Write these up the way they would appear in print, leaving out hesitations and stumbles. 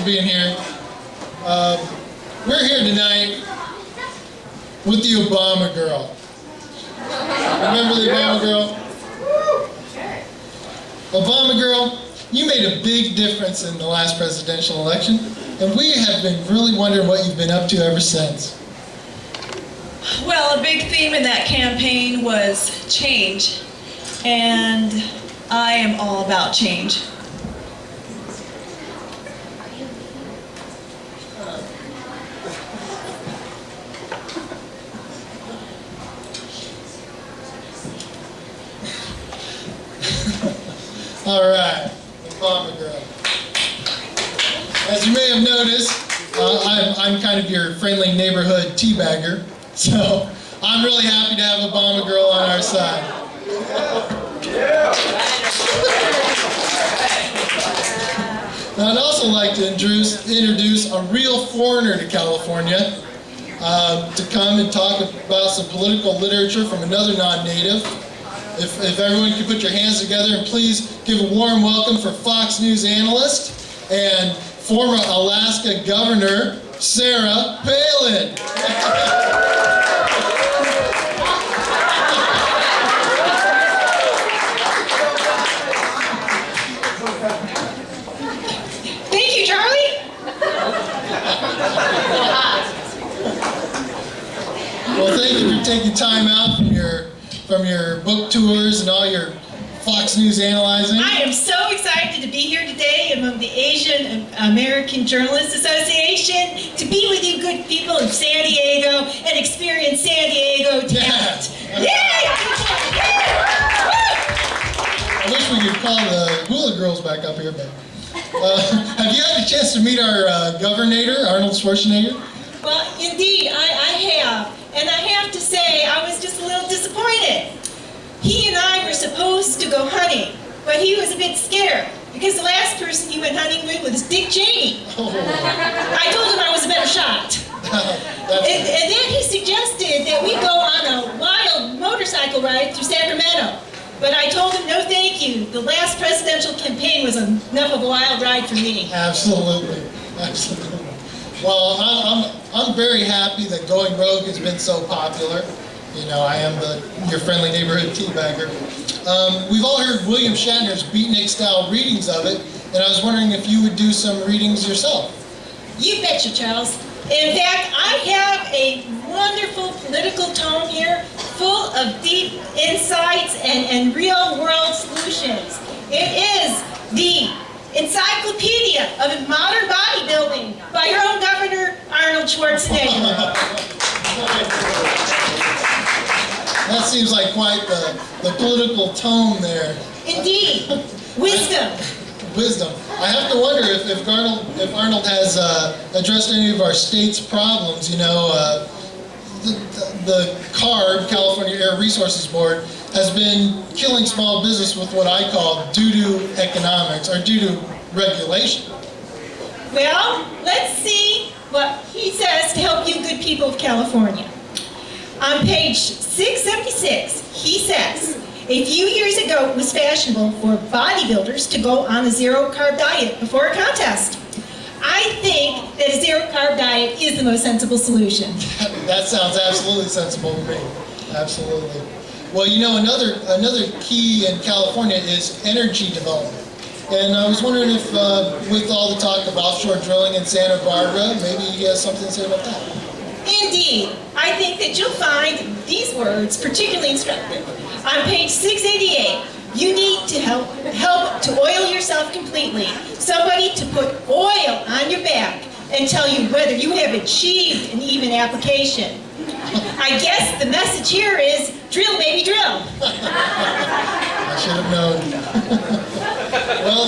being here. We're here tonight with the Obama girl. Remember the Obama girl? Obama girl, you made a big difference in the last presidential election, and we have been really wondering what you've been up to ever since. Well, a big theme in that campaign was change, and I am all about change. All right, Obama girl. As you may have noticed, I'm kind of your friendly neighborhood teabagger, so I'm really happy to have Obama girl on our side. Now, I'd also like to introduce a real foreigner to California to come and talk about some political literature from another non-native. If everyone could put your hands together and please give a warm welcome for Fox News analyst and former Alaska Governor, Sarah Palin. Thank you, Charlie. Well, thank you for taking time out from your book tours and all your Fox News analyzing. I am so excited to be here today among the Asian American Journalists Association, to be with you good people in San Diego and experience San Diego talent. Yay! I wish we could call the Hula Girls back up here, but have you had a chance to meet our governor, Arnold Schwarzenegger? Well, indeed, I have. And I have to say, I was just a little disappointed. He and I were supposed to go hunting, but he was a bit scared because the last person he went hunting with was Dick Cheney. Oh. I told him I was a better shot. And then he suggested that we go on a wild motorcycle ride through Sacramento. But I told him, no thank you. The last presidential campaign was enough of a wild ride for me. Absolutely. Absolutely. Well, I'm very happy that Going Rogue has been so popular. You know, I am your friendly neighborhood teabagger. We've all heard William Shatner's beatnik-style readings of it, and I was wondering if you would do some readings yourself. You betcha, Charles. In fact, I have a wonderful political tome here, full of deep insights and real-world solutions. It is the Encyclopedia of Modern Bodybuilding by your own Governor, Arnold Schwarzenegger. That seems like quite the political tome there. Indeed. Wisdom. Wisdom. I have to wonder if Arnold has addressed any of our state's problems. You know, the CARB, California Air Resources Board, has been killing small business with what I call doo-doo economics, or doo-doo regulation. Well, let's see what he says to help you good people of California. On page 676, he says, a few years ago it was fashionable for bodybuilders to go on a zero-carb diet before a contest. I think that a zero-carb diet is the most sensible solution. That sounds absolutely sensible to me. Absolutely. Well, you know, another key in California is energy development. And I was wondering if, with all the talk of offshore drilling in Santa Barbara, maybe you have something to say about that. Indeed. I think that you'll find these words particularly instructive. On page 688, you need to help to oil yourself completely. Somebody to put oil on your back and tell you whether you have achieved an even application. I guess the message here is drill, baby, drill. I should have known. Well,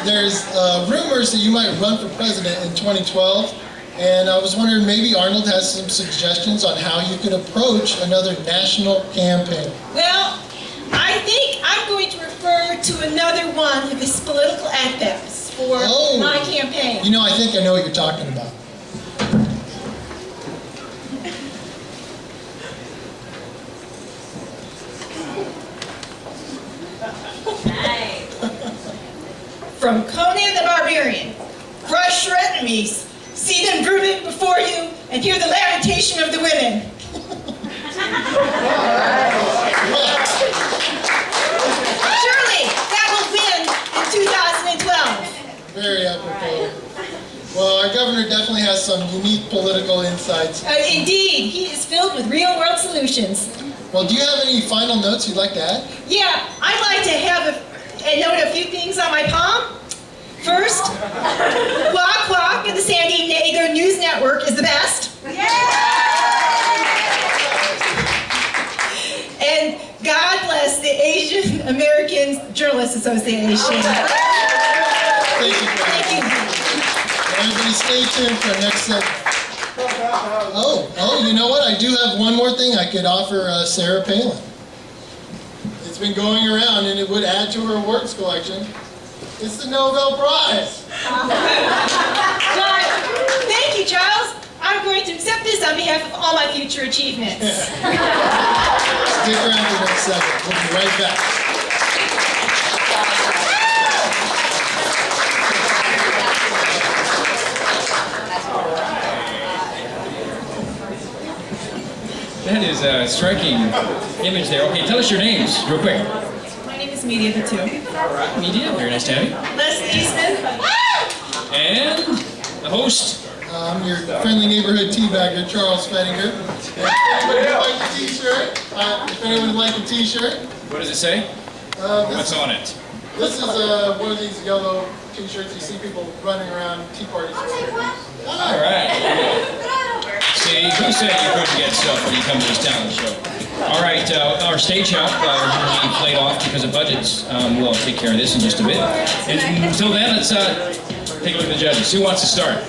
there's rumors that you might run for president in 2012, and I was wondering maybe Arnold has some suggestions on how you could approach another national campaign. Well, I think I'm going to refer to another one of his political adverbs for my campaign. You know, I think I know what you're talking about. From Conan the Barbarian, crush, shred, enemies. See them brooding before you and hear the lamentation of the women. Surely that will win in 2012. Very apropos. Well, our governor definitely has some unique political insights. Indeed, he is filled with real-world solutions. Well, do you have any final notes you'd like to add? Yeah, I'd like to have note a few things on my palm. First, Quack Quack of the San Diego News Network is the best. And God bless the Asian American Journalists Association. Thank you. Thank you. Everybody stay tuned for our next segment. Oh, you know what? I do have one more thing I could offer Sarah Palin. It's been going around and it would add to her awards collection. It's the Nobel Prize. Thank you, Charles. I'm going to accept this on behalf of all my future achievements. Stick around for the next segment. We'll be right back. That is a striking image there. Okay, tell us your names real quick. My name is Media Batu. Media, very nice to have you. Les Eastman. And the host. I'm your friendly neighborhood teabagger, Charles Fettinger. If anyone would like a t-shirt, What does it say? What's on it? This is one of these yellow t-shirts you see people running around tea parties. All right. See, who said you couldn't get stuff when you come to this talent show? All right, our stage help usually played off because of budgets. We'll take care of this in just a bit. And until then, let's take a look at the judges. Who wants to start?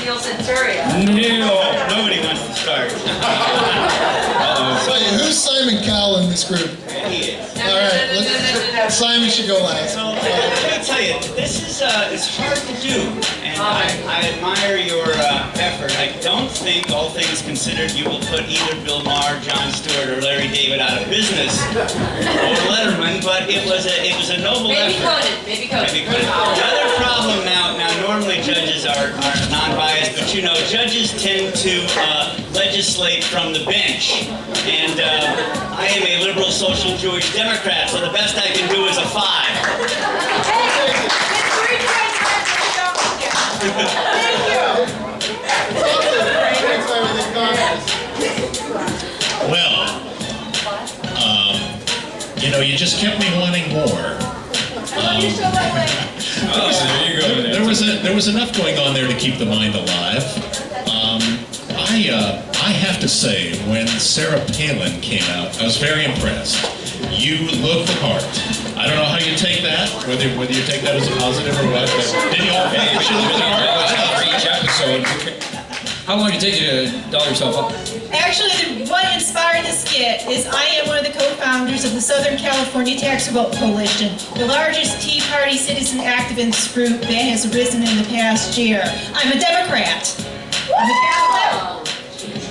Senturia. Neil. Nobody wants to start. So, who's Simon Cowell in this group? He is. All right, Simon should go last. So, let me tell you, this is it's hard to do, and I admire your effort. I don't think, all things considered, you will put either Bill Maher, Jon Stewart, or Larry David out of business, or Letterman. But it was a noble effort. Maybe coded. The other problem now normally judges are non-biased, but you know, judges tend to legislate from the bench, and I am a liberal social Jewish Democrat, so the best I can do is a 5. Well, you know, you just kept me wanting more. There you go. There was enough going on there to keep the mind alive. I have to say, when Sarah Palin came out, I was very impressed. You look the part. I don't know how you take that, whether you take that as a positive or what. But did you all think she looked the part? For each episode. How long did it take you to doll yourself up? Actually, what inspired the skit is I am one of the co-founders of the Southern California Tax Revolt Coalition, the largest Tea Party citizen activist group that has arisen in the past year. I'm a Democrat. I'm a Catholic.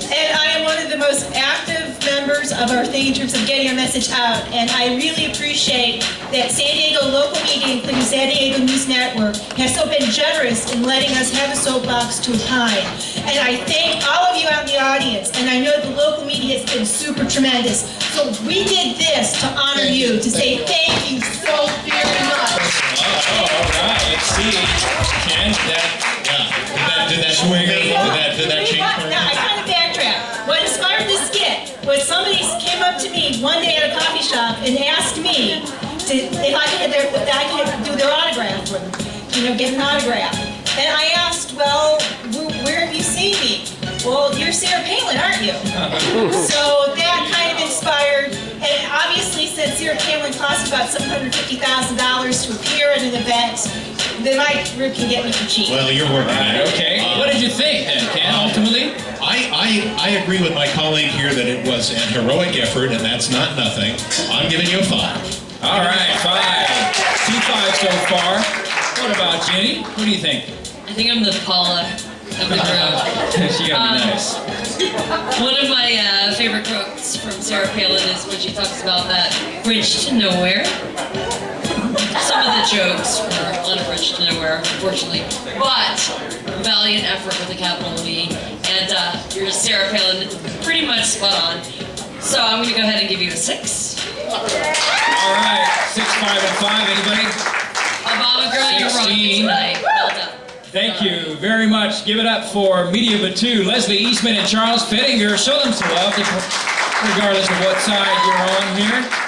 And I am one of the most active members of our thing in terms of getting our message out. And I really appreciate that San Diego local media, including San Diego News Network, has so been generous in letting us have a soapbox to opine. And I thank all of you out in the audience. And I know the local media has been super tremendous. So we did this to honor you, to say thank you so very much. Oh, all right. Let's see. Ken, Did that swing? Did that change? No, I kind of backtracked. What inspired the skit was somebody came up to me one day at a coffee shop and asked me if I could do their autograph for them, get an autograph. And I asked, well, where have you seen me? Well, you're Sarah Palin, aren't you? So that kind of inspired, and obviously since Sarah Palin costs about $750,000 to appear at an event, then my group can get me for cheap. Well, you're working on it. Okay. What did you think then, Ken, ultimately? I agree with my colleague here that it was an heroic effort, and that's not nothing. I'm giving you a 5. All right, 5. 2 5s so far. What about Jenny? What do you think? I think I'm the Paula of the group. She gotta be nice. One of my favorite quotes from Sarah Palin is when she talks about that bridge to nowhere. Some of the jokes were on a bridge to nowhere, unfortunately. But valiant effort with a capital V, and your Sarah Palin pretty much spot on. So I'm going to go ahead and give you a 6. All right, 6, 5, and 5. Anybody? Obama girl, you're 16. rocking tonight. Well done. Thank you very much. Give it up for Media Batu, Leslie Eastman and Charles Fettinger. Show them some love, regardless of what side you're on here.